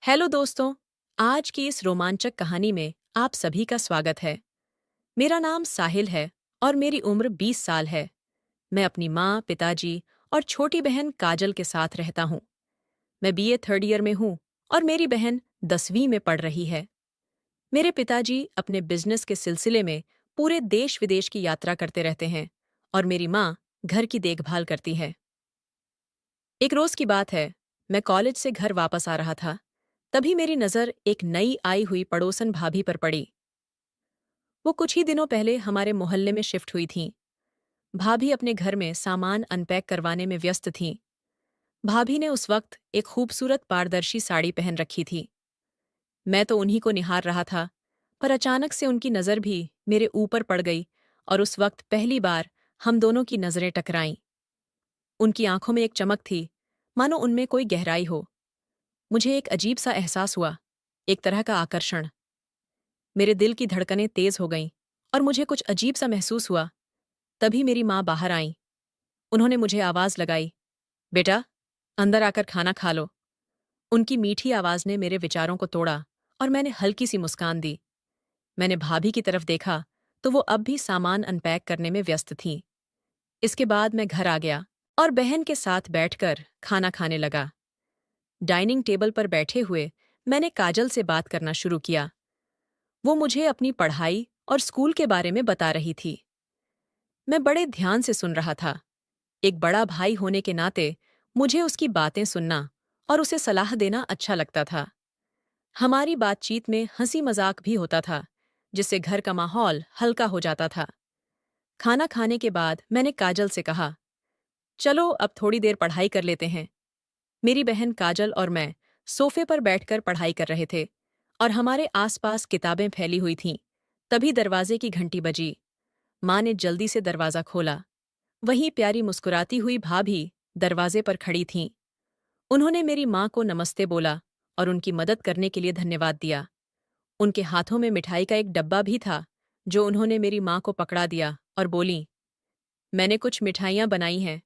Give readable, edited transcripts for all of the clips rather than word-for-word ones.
Hello दोस्तों। आज की इस रोमांचक कहानी में आप सभी का स्वागत है। मेरा नाम साहिल है और मेरी उम्र 20 साल है। मैं अपनी माँ, पिताजी और छोटी बहन काजल के साथ रहता हूँ। मैं बीए थर्ड ईयर में हूँ और मेरी बहन 10वीं में पढ़ रही है। मेरे पिताजी अपने बिजनेस के सिलसिले में पूरे देश विदेश की यात्रा करते रहते हैं और मेरी माँ घर की देखभाल करती है। एक रोज की बात है, मैं कॉलेज से घर वापस आ रहा था। तभी मेरी नज़र एक नई आई हुई पड़ोसन भाभी पर पड़ी। वो कुछ ही दिनों पहले हमारे मोहल्ले में शिफ्ट हुई थीं। भाभी अपने घर में सामान अनपैक करवाने में व्यस्त थीं। भाभी ने उस वक्त एक खूबसूरत पारदर्शी साड़ी पहन रखी थी। मैं तो उन्हीं को निहार रहा था, पर अचानक से उनकी नज़र भी मेरे ऊपर पड़ गई और उस वक्त पहली बार हम दोनों की नज़रें टकराईं। उनकी आंखों में एक चमक थी, मानो उनमें कोई गहराई हो। मुझे एक अजीब सा एहसास हुआ, एक तरह का आकर्षण। मेरे दिल की धड़कनें तेज हो गईं और मुझे कुछ अजीब सा महसूस हुआ। तभी मेरी माँ बाहर आईं। उन्होंने मुझे आवाज लगाई, बेटा, अंदर आकर खाना खा लो। उनकी मीठी आवाज ने मेरे विचारों को तोड़ा और मैंने हल्की सी मुस्कान दी। मैंने भाभी की तरफ देखा तो वो अब भी सामान अनपैक करने में व्यस्त थीं। इसके बाद मैं घर आ गया और बहन के साथ बैठकर खाना खाने लगा। डाइनिंग टेबल पर बैठे हुए मैंने काजल से बात करना शुरू किया। वो मुझे अपनी पढ़ाई और स्कूल के बारे में बता रही थी। मैं बड़े ध्यान से सुन रहा था। एक बड़ा भाई होने के नाते मुझे उसकी बातें सुनना और उसे सलाह देना अच्छा लगता था। हमारी बातचीत में हंसी मजाक भी होता था, जिससे घर का माहौल हल्का हो जाता था। खाना खाने के बाद मैंने काजल से कहा, चलो अब थोड़ी देर पढ़ाई कर लेते हैं। मेरी बहन काजल और मैं सोफे पर बैठकर पढ़ाई कर रहे थे और हमारे आसपास किताबें फैली हुई थीं। तभी दरवाजे की घंटी बजी। माँ ने जल्दी से दरवाजा खोला। वहीं प्यारी मुस्कुराती हुई भाभी दरवाजे पर खड़ी थीं। उन्होंने मेरी माँ को नमस्ते बोला और उनकी मदद करने के लिए धन्यवाद दिया। उनके हाथों में मिठाई का एक डब्बा भी था, जो उन्होंने मेरी माँ को पकड़ा दिया और बोली, मैंने कुछ मिठाइयाँ बनाई हैं।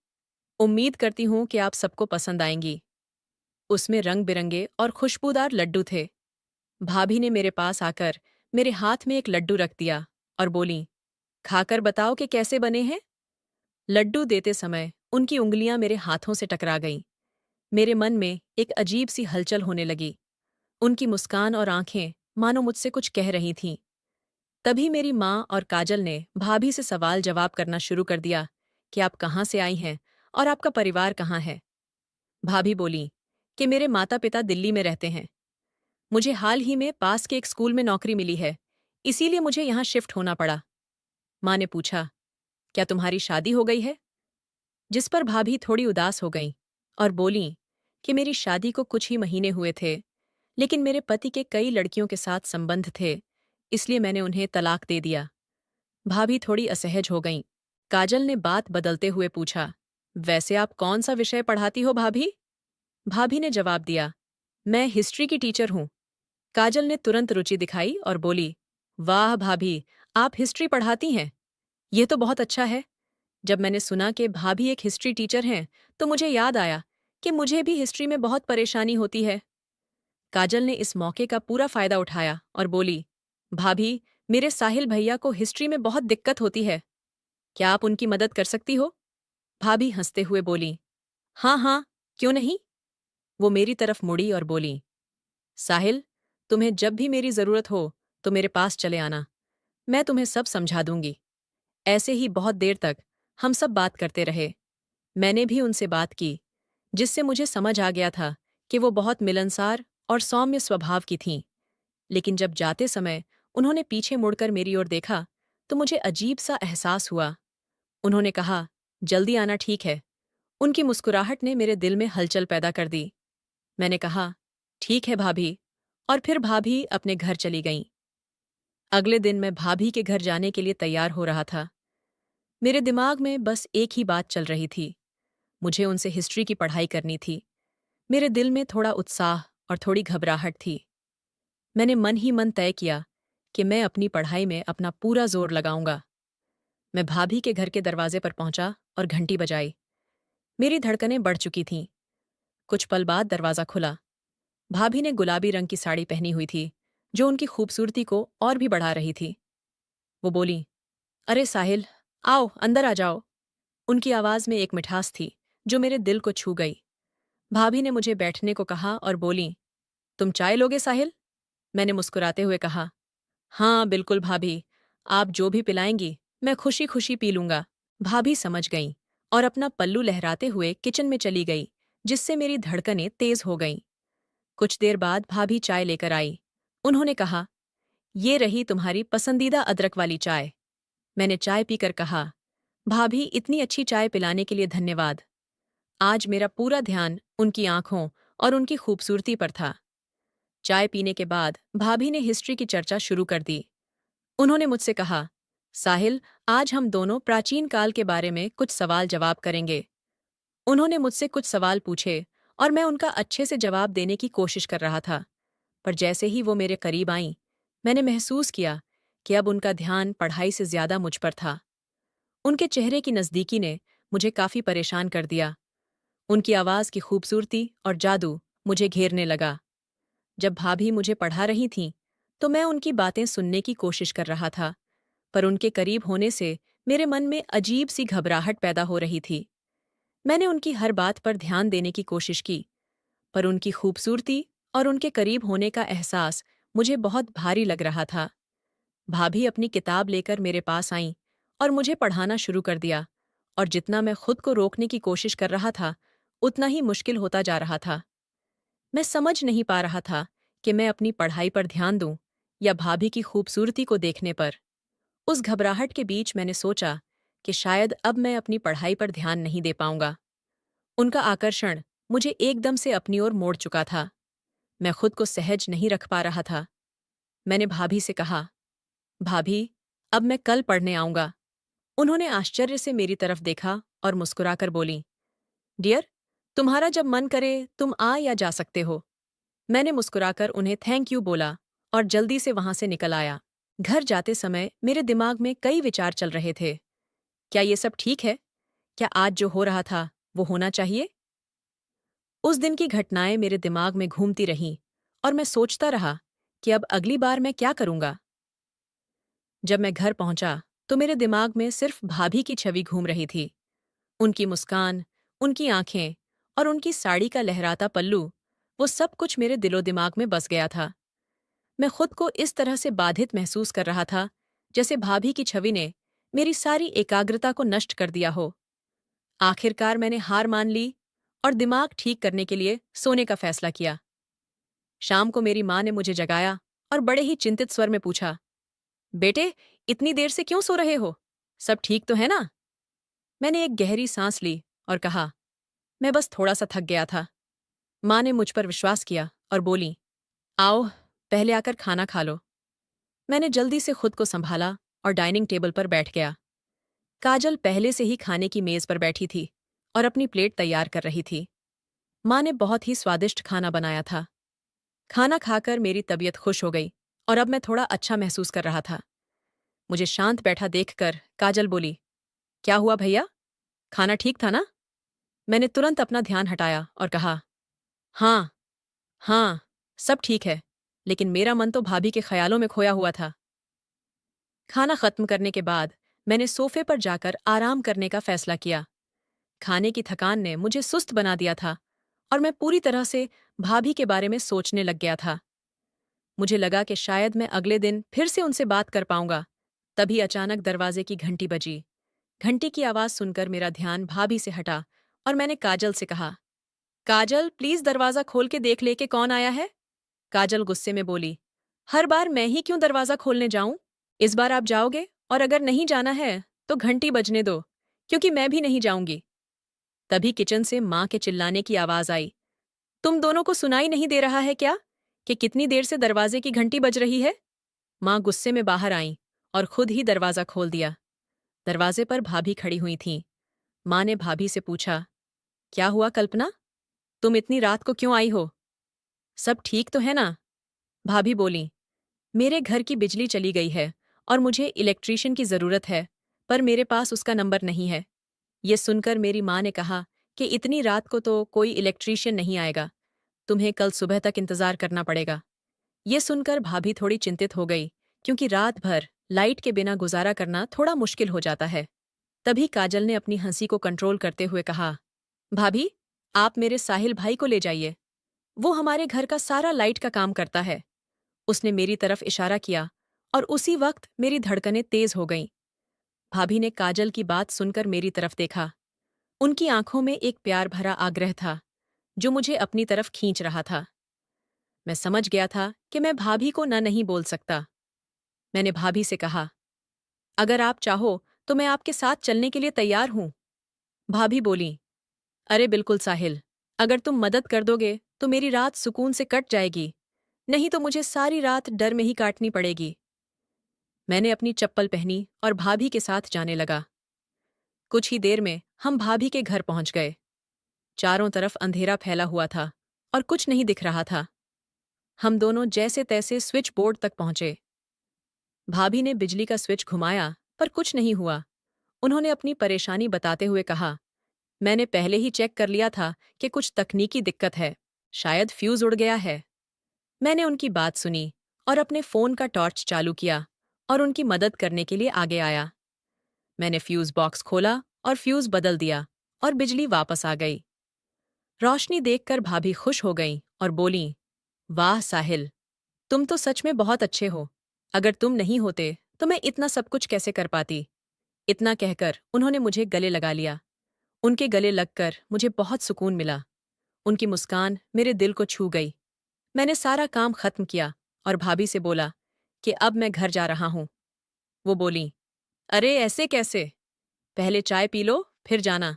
उम्मीद करती हूँ कि आप सबको पसंद आएंगी। उसमें रंग बिरंगे और खुशबूदार लड्डू थे। भाभी ने मेरे पास आकर मेरे हाथ में एक लड्डू रख दिया और बोली, खाकर बताओ कि कैसे बने हैं। लड्डू देते समय उनकी उंगलियां मेरे हाथों से टकरा गईं। मेरे मन में एक अजीब सी हलचल होने लगी। उनकी मुस्कान और आंखें मानो मुझसे कुछ कह रही थीं। तभी मेरी माँ और काजल ने भाभी से सवाल जवाब करना शुरू कर दिया कि आप कहाँ से आई हैं और आपका परिवार कहाँ है। भाभी बोली कि मेरे माता पिता दिल्ली में रहते हैं। मुझे हाल ही में पास के एक स्कूल में नौकरी मिली है, इसीलिए मुझे यहाँ शिफ्ट होना पड़ा। माँ ने पूछा, क्या तुम्हारी शादी हो गई है? जिस पर भाभी थोड़ी उदास हो गईं और बोलीं कि मेरी शादी को कुछ ही महीने हुए थे, लेकिन मेरे पति के कई लड़कियों के साथ संबंध थे, इसलिए मैंने उन्हें तलाक दे दिया। भाभी थोड़ी असहज हो गईं। काजल ने बात बदलते हुए पूछा, वैसे आप कौन सा विषय पढ़ाती हो भाभी? भाभी ने जवाब दिया, मैं हिस्ट्री की टीचर हूँ। काजल ने तुरंत रुचि दिखाई और बोली, वाह भाभी, आप हिस्ट्री पढ़ाती हैं। ये तो बहुत अच्छा है। जब मैंने सुना कि भाभी एक हिस्ट्री टीचर हैं, तो मुझे याद आया कि मुझे भी हिस्ट्री में बहुत परेशानी होती है। काजल ने इस मौके का पूरा फायदा उठाया और बोली, भाभी, मेरे साहिल भैया को हिस्ट्री में बहुत दिक्कत होती है। क्या आप उनकी मदद कर सकती हो? भाभी हंसते हुए बोली, हाँ हाँ, क्यों नहीं। वो मेरी तरफ मुड़ी और बोली, साहिल, तुम्हें जब भी मेरी जरूरत हो तो मेरे पास चले आना, मैं तुम्हें सब समझा दूंगी। ऐसे ही बहुत देर तक हम सब बात करते रहे। मैंने भी उनसे बात की, जिससे मुझे समझ आ गया था कि वो बहुत मिलनसार और सौम्य स्वभाव की थीं। लेकिन जब जाते समय उन्होंने पीछे मुड़कर मेरी ओर देखा, तो मुझे अजीब सा एहसास हुआ। उन्होंने कहा, जल्दी आना, ठीक है। उनकी मुस्कुराहट ने मेरे दिल में हलचल पैदा कर दी। मैंने कहा, ठीक है भाभी, और फिर भाभी अपने घर चली गईं। अगले दिन मैं भाभी के घर जाने के लिए तैयार हो रहा था। मेरे दिमाग में बस एक ही बात चल रही थी, मुझे उनसे हिस्ट्री की पढ़ाई करनी थी। मेरे दिल में थोड़ा उत्साह और थोड़ी घबराहट थी। मैंने मन ही मन तय किया कि मैं अपनी पढ़ाई में अपना पूरा जोर लगाऊंगा। मैं भाभी के घर के दरवाजे पर पहुंचा और घंटी बजाई। मेरी धड़कनें बढ़ चुकी थीं। कुछ पल बाद दरवाजा खुला। भाभी ने गुलाबी रंग की साड़ी पहनी हुई थी, जो उनकी खूबसूरती को और भी बढ़ा रही थी। वो बोली, अरे साहिल, आओ अंदर आ जाओ। उनकी आवाज़ में एक मिठास थी, जो मेरे दिल को छू गई। भाभी ने मुझे बैठने को कहा और बोली, तुम चाय लोगे साहिल? मैंने मुस्कुराते हुए कहा, हाँ बिल्कुल भाभी, आप जो भी पिलाएंगी मैं खुशी खुशी पी लूंगा। भाभी समझ गईं और अपना पल्लू लहराते हुए किचन में चली गई, जिससे मेरी धड़कनें तेज हो गईं। कुछ देर बाद भाभी चाय लेकर आई। उन्होंने कहा, ये रही तुम्हारी पसंदीदा अदरक वाली चाय। मैंने चाय पीकर कहा, भाभी इतनी अच्छी चाय पिलाने के लिए धन्यवाद। आज मेरा पूरा ध्यान उनकी आंखों और उनकी खूबसूरती पर था। चाय पीने के बाद भाभी ने हिस्ट्री की चर्चा शुरू कर दी। उन्होंने मुझसे कहा, साहिल, आज हम दोनों प्राचीन काल के बारे में कुछ सवाल जवाब करेंगे। उन्होंने मुझसे कुछ सवाल पूछे और मैं उनका अच्छे से जवाब देने की कोशिश कर रहा था, पर जैसे ही वो मेरे करीब आईं, मैंने महसूस किया कि अब उनका ध्यान पढ़ाई से ज्यादा मुझ पर था। उनके चेहरे की नज़दीकी ने मुझे काफी परेशान कर दिया। उनकी आवाज़ की खूबसूरती और जादू मुझे घेरने लगा। जब भाभी मुझे पढ़ा रही थीं, तो मैं उनकी बातें सुनने की कोशिश कर रहा था, पर उनके करीब होने से मेरे मन में अजीब सी घबराहट पैदा हो रही थी। मैंने उनकी हर बात पर ध्यान देने की कोशिश की, पर उनकी खूबसूरती और उनके करीब होने का एहसास मुझे बहुत भारी लग रहा था। भाभी अपनी किताब लेकर मेरे पास आईं और मुझे पढ़ाना शुरू कर दिया, और जितना मैं खुद को रोकने की कोशिश कर रहा था, उतना ही मुश्किल होता जा रहा था। मैं समझ नहीं पा रहा था कि मैं अपनी पढ़ाई पर ध्यान दूं या भाभी की खूबसूरती को देखने पर। उस घबराहट के बीच मैंने सोचा कि शायद अब मैं अपनी पढ़ाई पर ध्यान नहीं दे पाऊंगा। उनका आकर्षण मुझे एकदम से अपनी ओर मोड़ चुका था। मैं खुद को सहज नहीं रख पा रहा था। मैंने भाभी से कहा, भाभी, अब मैं कल पढ़ने आऊंगा। उन्होंने आश्चर्य से मेरी तरफ देखा और मुस्कुराकर बोली, डियर, तुम्हारा जब मन करे तुम आ या जा सकते हो। मैंने मुस्कुराकर उन्हें थैंक यू बोला और जल्दी से वहां से निकल आया। घर जाते समय मेरे दिमाग में कई विचार चल रहे थे। क्या ये सब ठीक है? क्या आज जो हो रहा था वो होना चाहिए? उस दिन की घटनाएं मेरे दिमाग में घूमती रहीं और मैं सोचता रहा कि अब अगली बार मैं क्या करूंगा। जब मैं घर पहुंचा तो मेरे दिमाग में सिर्फ भाभी की छवि घूम रही थी। उनकी मुस्कान, उनकी आंखें और उनकी साड़ी का लहराता पल्लू, वो सब कुछ मेरे दिलो दिमाग में बस गया था। मैं खुद को इस तरह से बाधित महसूस कर रहा था, जैसे भाभी की छवि ने मेरी सारी एकाग्रता को नष्ट कर दिया हो। आखिरकार मैंने हार मान ली और दिमाग ठीक करने के लिए सोने का फैसला किया। शाम को मेरी माँ ने मुझे जगाया और बड़े ही चिंतित स्वर में पूछा, बेटे, इतनी देर से क्यों सो रहे हो? सब ठीक तो है ना? मैंने एक गहरी सांस ली और कहा, मैं बस थोड़ा सा थक गया था। माँ ने मुझ पर विश्वास किया और बोली, आओ, पहले आकर खाना खा लो। मैंने जल्दी से खुद को संभाला और डाइनिंग टेबल पर बैठ गया। काजल पहले से ही खाने की मेज पर बैठी थी और अपनी प्लेट तैयार कर रही थी। माँ ने बहुत ही स्वादिष्ट खाना बनाया था। खाना खाकर मेरी तबीयत खुश हो गई और अब मैं थोड़ा अच्छा महसूस कर रहा था। मुझे शांत बैठा देखकर काजल बोली, क्या हुआ भैया? खाना ठीक था ना? मैंने तुरंत अपना ध्यान हटाया और कहा, हाँ, हाँ, सब ठीक है, लेकिन मेरा मन तो भाभी के ख्यालों में खोया हुआ था। खाना खत्म करने के बाद मैंने सोफे पर जाकर आराम करने का फैसला किया। खाने की थकान ने मुझे सुस्त बना दिया था और मैं पूरी तरह से भाभी के बारे में सोचने लग गया था। मुझे लगा कि शायद मैं अगले दिन फिर से उनसे बात कर पाऊंगा। तभी अचानक दरवाजे की घंटी बजी। घंटी की आवाज सुनकर मेरा ध्यान भाभी से हटा और मैंने काजल से कहा, काजल, प्लीज दरवाजा खोल के देख ले कि कौन आया है। काजल गुस्से में बोली, हर बार मैं ही क्यों दरवाजा खोलने जाऊं? इस बार आप जाओगे, और अगर नहीं जाना है तो घंटी बजने दो, क्योंकि मैं भी नहीं जाऊंगी। तभी किचन से माँ के चिल्लाने की आवाज आई, तुम दोनों को सुनाई नहीं दे रहा है क्या कि कितनी देर से दरवाजे की घंटी बज रही है? माँ गुस्से में बाहर आईं और खुद ही दरवाजा खोल दिया। दरवाजे पर भाभी खड़ी हुई थीं। माँ ने भाभी से पूछा, क्या हुआ कल्पना? तुम इतनी रात को क्यों आई हो? सब ठीक तो है ना? भाभी बोली, मेरे घर की बिजली चली गई है और मुझे इलेक्ट्रीशियन की जरूरत है, पर मेरे पास उसका नंबर नहीं है। ये सुनकर मेरी माँ ने कहा कि इतनी रात को तो कोई इलेक्ट्रीशियन नहीं आएगा, तुम्हें कल सुबह तक इंतजार करना पड़ेगा। ये सुनकर भाभी थोड़ी चिंतित हो गई, क्योंकि रात भर लाइट के बिना गुजारा करना थोड़ा मुश्किल हो जाता है। तभी काजल ने अपनी हंसी को कंट्रोल करते हुए कहा, भाभी, आप मेरे साहिल भाई को ले जाइए। वो हमारे घर का सारा लाइट का काम करता है। उसने मेरी तरफ इशारा किया और उसी वक्त मेरी धड़कनें तेज हो गईं। भाभी ने काजल की बात सुनकर मेरी तरफ देखा। उनकी आंखों में एक प्यार भरा आग्रह था, जो मुझे अपनी तरफ खींच रहा था। मैं समझ गया था कि मैं भाभी को न नहीं बोल सकता। मैंने भाभी से कहा, अगर आप चाहो तो मैं आपके साथ चलने के लिए तैयार हूं। भाभी बोली, अरे बिल्कुल साहिल, अगर तुम मदद कर दोगे तो मेरी रात सुकून से कट जाएगी, नहीं तो मुझे सारी रात डर में ही काटनी पड़ेगी। मैंने अपनी चप्पल पहनी और भाभी के साथ जाने लगा। कुछ ही देर में हम भाभी के घर पहुंच गए। चारों तरफ अंधेरा फैला हुआ था और कुछ नहीं दिख रहा था। हम दोनों जैसे तैसे स्विच बोर्ड तक पहुंचे। भाभी ने बिजली का स्विच घुमाया पर कुछ नहीं हुआ। उन्होंने अपनी परेशानी बताते हुए कहा, मैंने पहले ही चेक कर लिया था कि कुछ तकनीकी दिक्कत है, शायद फ्यूज उड़ गया है। मैंने उनकी बात सुनी और अपने फोन का टॉर्च चालू किया और उनकी मदद करने के लिए आगे आया। मैंने फ्यूज बॉक्स खोला और फ्यूज बदल दिया और बिजली वापस आ गई। रोशनी देखकर भाभी खुश हो गईं और बोलीं, वाह साहिल, तुम तो सच में बहुत अच्छे हो। अगर तुम नहीं होते तो मैं इतना सब कुछ कैसे कर पाती। इतना कहकर उन्होंने मुझे गले लगा लिया। उनके गले लगकर मुझे बहुत सुकून मिला। उनकी मुस्कान मेरे दिल को छू गई। मैंने सारा काम खत्म किया और भाभी से बोला कि अब मैं घर जा रहा हूं। वो बोली, अरे ऐसे कैसे, पहले चाय पी लो फिर जाना।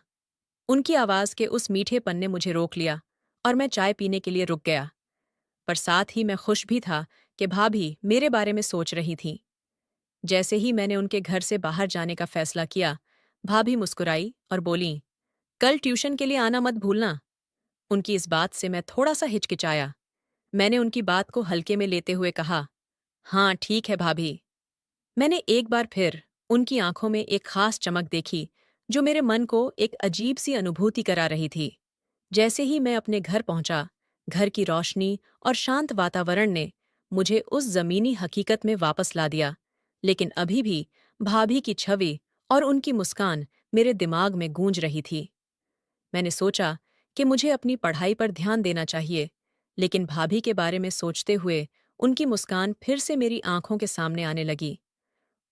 उनकी आवाज के उस मीठेपन ने मुझे रोक लिया और मैं चाय पीने के लिए रुक गया। पर साथ ही मैं खुश भी था कि भाभी मेरे बारे में सोच रही थीं। जैसे ही मैंने उनके घर से बाहर जाने का फैसला किया, भाभी मुस्कुराई और बोलीं, कल ट्यूशन के लिए आना मत भूलना। उनकी इस बात से मैं थोड़ा सा हिचकिचाया। मैंने उनकी बात को हल्के में लेते हुए कहा, हाँ ठीक है भाभी। मैंने एक बार फिर उनकी आंखों में एक खास चमक देखी, जो मेरे मन को एक अजीब सी अनुभूति करा रही थी। जैसे ही मैं अपने घर पहुंचा, घर की रोशनी और शांत वातावरण ने मुझे उस जमीनी हकीकत में वापस ला दिया। लेकिन अभी भी भाभी की छवि और उनकी मुस्कान मेरे दिमाग में गूंज रही थी। मैंने सोचा कि मुझे अपनी पढ़ाई पर ध्यान देना चाहिए, लेकिन भाभी के बारे में सोचते हुए उनकी मुस्कान फिर से मेरी आंखों के सामने आने लगी।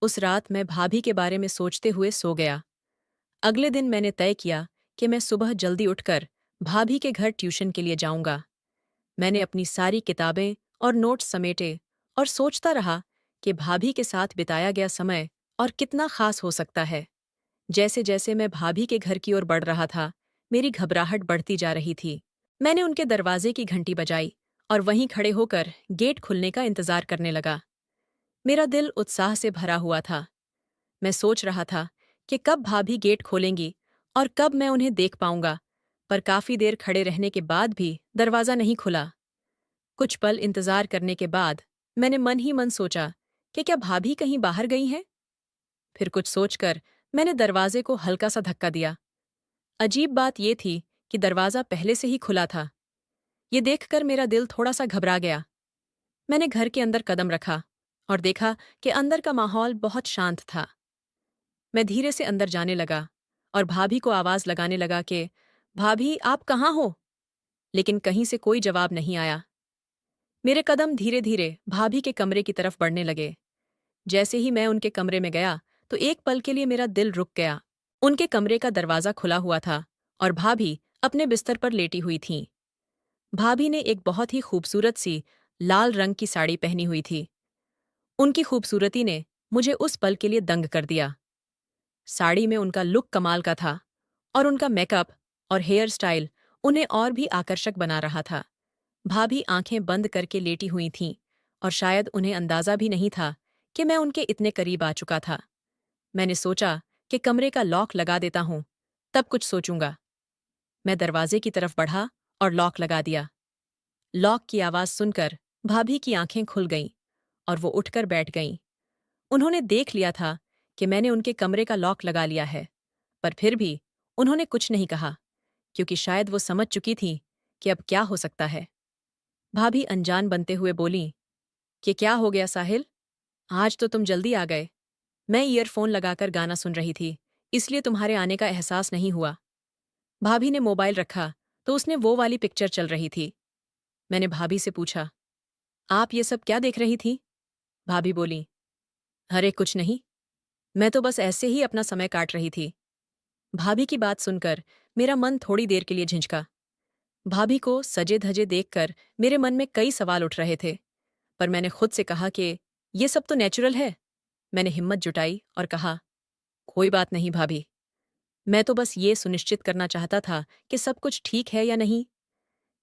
उस रात मैं भाभी के बारे में सोचते हुए सो गया। अगले दिन मैंने तय किया कि मैं सुबह जल्दी उठकर भाभी के घर ट्यूशन के लिए जाऊंगा। मैंने अपनी सारी किताबें और नोट्स समेटे और सोचता रहा कि भाभी के साथ बिताया गया समय और कितना खास हो सकता है। जैसे जैसे मैं भाभी के घर की ओर बढ़ रहा था, मेरी घबराहट बढ़ती जा रही थी। मैंने उनके दरवाजे की घंटी बजाई और वहीं खड़े होकर गेट खुलने का इंतजार करने लगा। मेरा दिल उत्साह से भरा हुआ था। मैं सोच रहा था कि कब भाभी गेट खोलेंगी और कब मैं उन्हें देख पाऊंगा, पर काफी देर खड़े रहने के बाद भी दरवाजा नहीं खुला। कुछ पल इंतजार करने के बाद मैंने मन ही मन सोचा कि क्या भाभी कहीं बाहर गई हैं? फिर कुछ सोचकर मैंने दरवाजे को हल्का सा धक्का दिया। अजीब बात यह थी कि दरवाजा पहले से ही खुला था। ये देखकर मेरा दिल थोड़ा सा घबरा गया। मैंने घर के अंदर कदम रखा और देखा कि अंदर का माहौल बहुत शांत था। मैं धीरे से अंदर जाने लगा और भाभी को आवाज लगाने लगा कि भाभी आप कहाँ हो? लेकिन कहीं से कोई जवाब नहीं आया। मेरे कदम धीरे धीरे भाभी के कमरे की तरफ बढ़ने लगे। जैसे ही मैं उनके कमरे में गया तो एक पल के लिए मेरा दिल रुक गया। उनके कमरे का दरवाजा खुला हुआ था और भाभी अपने बिस्तर पर लेटी हुई थीं। भाभी ने एक बहुत ही खूबसूरत सी लाल रंग की साड़ी पहनी हुई थी। उनकी खूबसूरती ने मुझे उस पल के लिए दंग कर दिया। साड़ी में उनका लुक कमाल का था और उनका मेकअप और हेयर स्टाइल उन्हें और भी आकर्षक बना रहा था। भाभी आंखें बंद करके लेटी हुई थीं और शायद उन्हें अंदाजा भी नहीं था कि मैं उनके इतने करीब आ चुका था। मैंने सोचा कि कमरे का लॉक लगा देता हूं, तब कुछ सोचूंगा। मैं दरवाजे की तरफ बढ़ा और लॉक लगा दिया। लॉक की आवाज सुनकर भाभी की आंखें खुल गईं और वो उठकर बैठ गईं। उन्होंने देख लिया था कि मैंने उनके कमरे का लॉक लगा लिया है, पर फिर भी उन्होंने कुछ नहीं कहा, क्योंकि शायद वो समझ चुकी थीं कि अब क्या हो सकता है। भाभी अनजान बनते हुए बोली कि क्या हो गया साहिल, आज तो तुम जल्दी आ गए। मैं ईयरफोन लगाकर गाना सुन रही थी, इसलिए तुम्हारे आने का एहसास नहीं हुआ। भाभी ने मोबाइल रखा तो उसने वो वाली पिक्चर चल रही थी। मैंने भाभी से पूछा, आप ये सब क्या देख रही थी? भाभी बोली, अरे कुछ नहीं, मैं तो बस ऐसे ही अपना समय काट रही थी। भाभी की बात सुनकर मेरा मन थोड़ी देर के लिए झिझका। भाभी को सजे धजे देखकर मेरे मन में कई सवाल उठ रहे थे, पर मैंने खुद से कहा कि ये सब तो नेचुरल है। मैंने हिम्मत जुटाई और कहा, कोई बात नहीं भाभी, मैं तो बस ये सुनिश्चित करना चाहता था कि सब कुछ ठीक है या नहीं।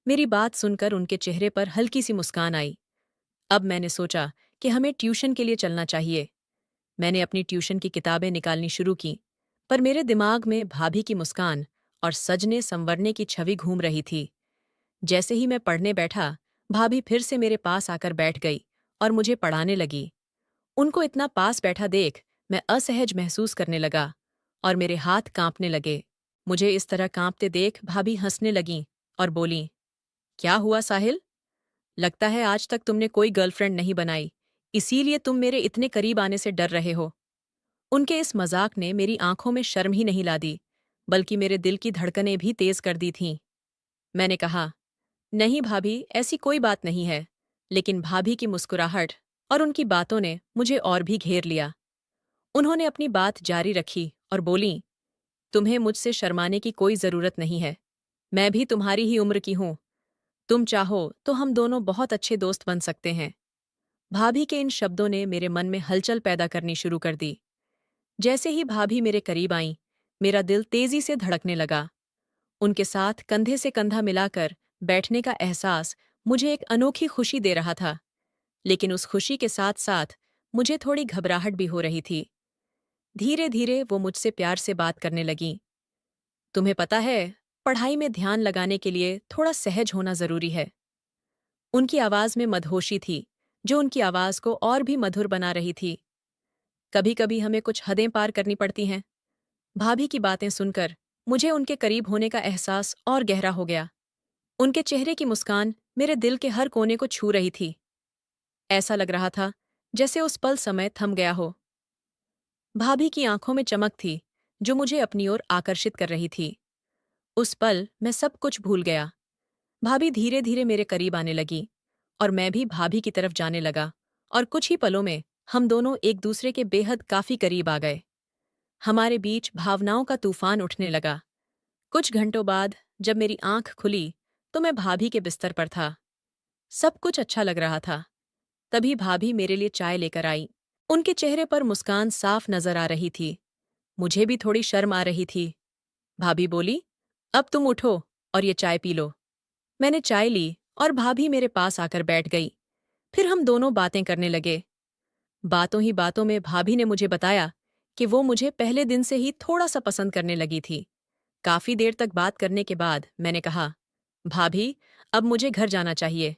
मेरी बात सुनकर उनके चेहरे पर हल्की सी मुस्कान आई। अब मैंने सोचा कि हमें ट्यूशन के लिए चलना चाहिए। मैंने अपनी ट्यूशन की किताबें निकालनी शुरू की, पर मेरे दिमाग में भाभी की मुस्कान और सजने संवरने की छवि घूम रही थी। जैसे ही मैं पढ़ने बैठा, भाभी फिर से मेरे पास आकर बैठ गई और मुझे पढ़ाने लगी। उनको इतना पास बैठा देख मैं असहज महसूस करने लगा और मेरे हाथ कांपने लगे। मुझे इस तरह कांपते देख भाभी हंसने लगीं और बोलीं, क्या हुआ साहिल? लगता है आज तक तुमने कोई गर्लफ्रेंड नहीं बनाई, इसीलिए तुम मेरे इतने करीब आने से डर रहे हो। उनके इस मजाक ने मेरी आंखों में शर्म ही नहीं ला दी, बल्कि मेरे दिल की धड़कनें भी तेज कर दी थीं। मैंने कहा, नहीं भाभी, ऐसी कोई बात नहीं है। लेकिन भाभी की मुस्कुराहट और उनकी बातों ने मुझे और भी घेर लिया। उन्होंने अपनी बात जारी रखी और बोलीं, तुम्हें मुझसे शर्माने की कोई जरूरत नहीं है। मैं भी तुम्हारी ही उम्र की हूं। तुम चाहो तो हम दोनों बहुत अच्छे दोस्त बन सकते हैं। भाभी के इन शब्दों ने मेरे मन में हलचल पैदा करनी शुरू कर दी। जैसे ही भाभी मेरे करीब आईं, मेरा दिल तेजी से धड़कने लगा। उनके साथ कंधे से कंधा मिलाकर बैठने का एहसास मुझे एक अनोखी खुशी दे रहा था, लेकिन उस खुशी के साथ साथ मुझे थोड़ी घबराहट भी हो रही थी। धीरे धीरे वो मुझसे प्यार से बात करने लगीं। तुम्हें पता है, पढ़ाई में ध्यान लगाने के लिए थोड़ा सहज होना जरूरी है। उनकी आवाज में मदहोशी थी, जो उनकी आवाज को और भी मधुर बना रही थी। कभी कभी हमें कुछ हदें पार करनी पड़ती हैं। भाभी की बातें सुनकर मुझे उनके करीब होने का एहसास और गहरा हो गया। उनके चेहरे की मुस्कान मेरे दिल के हर कोने को छू रही थी। ऐसा लग रहा था जैसे उस पल समय थम गया हो। भाभी की आंखों में चमक थी, जो मुझे अपनी ओर आकर्षित कर रही थी। उस पल मैं सब कुछ भूल गया। भाभी धीरे धीरे मेरे करीब आने लगी और मैं भी भाभी की तरफ जाने लगा, और कुछ ही पलों में हम दोनों एक दूसरे के बेहद काफी करीब आ गए। हमारे बीच भावनाओं का तूफान उठने लगा। कुछ घंटों बाद जब मेरी आंख खुली तो मैं भाभी के बिस्तर पर था। सब कुछ अच्छा लग रहा था। तभी भाभी मेरे लिए चाय लेकर आई। उनके चेहरे पर मुस्कान साफ नजर आ रही थी। मुझे भी थोड़ी शर्म आ रही थी। भाभी बोली, अब तुम उठो और ये चाय पी लो। मैंने चाय ली और भाभी मेरे पास आकर बैठ गई। फिर हम दोनों बातें करने लगे। बातों ही बातों में भाभी ने मुझे बताया कि वो मुझे पहले दिन से ही थोड़ा सा पसंद करने लगी थी। काफी देर तक बात करने के बाद मैंने कहा, भाभी, अब मुझे घर जाना चाहिए।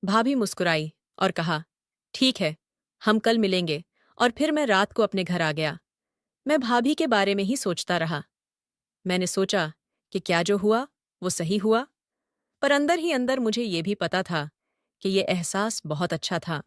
भाभी मुस्कुराई और कहा, ठीक है, हम कल मिलेंगे। और फिर मैं रात को अपने घर आ गया। मैं भाभी के बारे में ही सोचता रहा। मैंने सोचा कि क्या जो हुआ वो सही हुआ, पर अंदर ही अंदर मुझे ये भी पता था कि ये एहसास बहुत अच्छा था।